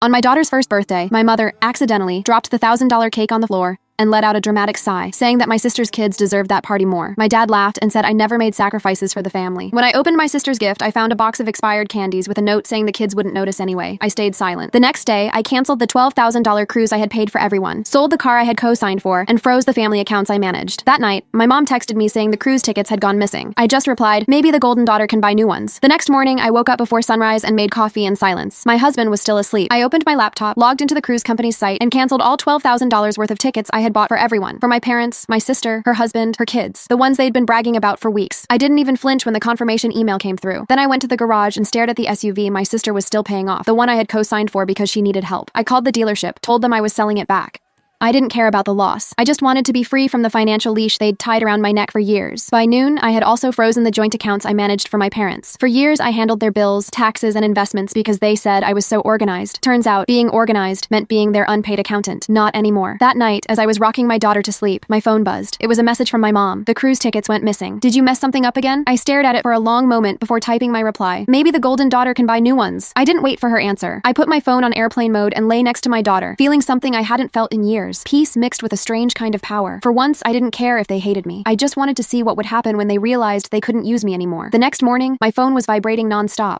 On my daughter's first birthday, my mother accidentally dropped the $1,000 cake on the floor and let out a dramatic sigh, saying that my sister's kids deserved that party more. My dad laughed and said I never made sacrifices for the family. When I opened my sister's gift, I found a box of expired candies with a note saying the kids wouldn't notice anyway. I stayed silent. The next day, I canceled the $12,000 cruise I had paid for everyone, sold the car I had co-signed for, and froze the family accounts I managed. That night, my mom texted me saying the cruise tickets had gone missing. I just replied, maybe the golden daughter can buy new ones. The next morning, I woke up before sunrise and made coffee in silence. My husband was still asleep. I opened my laptop, logged into the cruise company's site, and canceled all $12,000 worth of tickets I had bought for everyone. For my parents, my sister, her husband, her kids, the ones they'd been bragging about for weeks. I didn't even flinch when the confirmation email came through. Then I went to the garage and stared at the SUV my sister was still paying off, the one I had co-signed for because she needed help. I called the dealership, told them I was selling it back. I didn't care about the loss. I just wanted to be free from the financial leash they'd tied around my neck for years. By noon, I had also frozen the joint accounts I managed for my parents. For years, I handled their bills, taxes, and investments because they said I was so organized. Turns out, being organized meant being their unpaid accountant. Not anymore. That night, as I was rocking my daughter to sleep, my phone buzzed. It was a message from my mom. The cruise tickets went missing. Did you mess something up again? I stared at it for a long moment before typing my reply. Maybe the golden daughter can buy new ones. I didn't wait for her answer. I put my phone on airplane mode and lay next to my daughter, feeling something I hadn't felt in years. Peace mixed with a strange kind of power. For once, I didn't care if they hated me. I just wanted to see what would happen when they realized they couldn't use me anymore. The next morning, my phone was vibrating nonstop.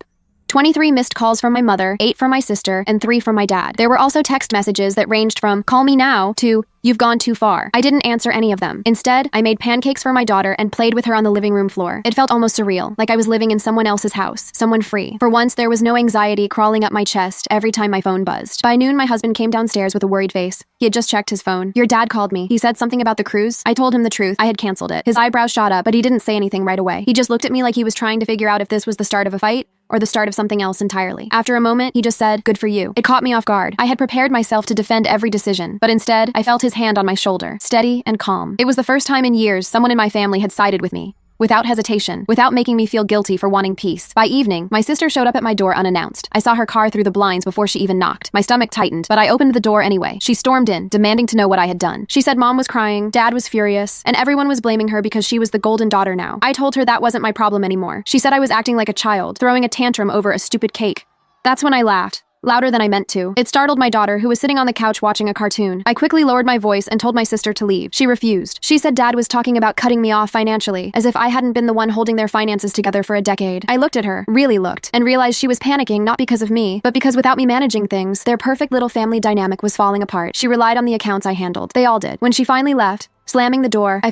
23 missed calls from my mother, 8 from my sister, and 3 from my dad. There were also text messages that ranged from, call me now, to, you've gone too far. I didn't answer any of them. Instead, I made pancakes for my daughter and played with her on the living room floor. It felt almost surreal, like I was living in someone else's house, someone free. For once, there was no anxiety crawling up my chest every time my phone buzzed. By noon, my husband came downstairs with a worried face. He had just checked his phone. Your dad called me. He said something about the cruise. I told him the truth. I had canceled it. His eyebrows shot up, but he didn't say anything right away. He just looked at me like he was trying to figure out if this was the start of a fight or the start of something else entirely. After a moment, he just said, good for you. It caught me off guard. I had prepared myself to defend every decision, but instead, I felt his hand on my shoulder, steady and calm. It was the first time in years someone in my family had sided with me. Without hesitation, without making me feel guilty for wanting peace. By evening, my sister showed up at my door unannounced. I saw her car through the blinds before she even knocked. My stomach tightened, but I opened the door anyway. She stormed in, demanding to know what I had done. She said mom was crying, dad was furious, and everyone was blaming her because she was the golden daughter now. I told her that wasn't my problem anymore. She said I was acting like a child, throwing a tantrum over a stupid cake. That's when I laughed. Louder than I meant to. It startled my daughter, who was sitting on the couch watching a cartoon. I quickly lowered my voice and told my sister to leave. She refused. She said dad was talking about cutting me off financially, as if I hadn't been the one holding their finances together for a decade. I looked at her, really looked, and realized she was panicking not because of me, but because without me managing things, their perfect little family dynamic was falling apart. She relied on the accounts I handled. They all did. When she finally left, slamming the door, I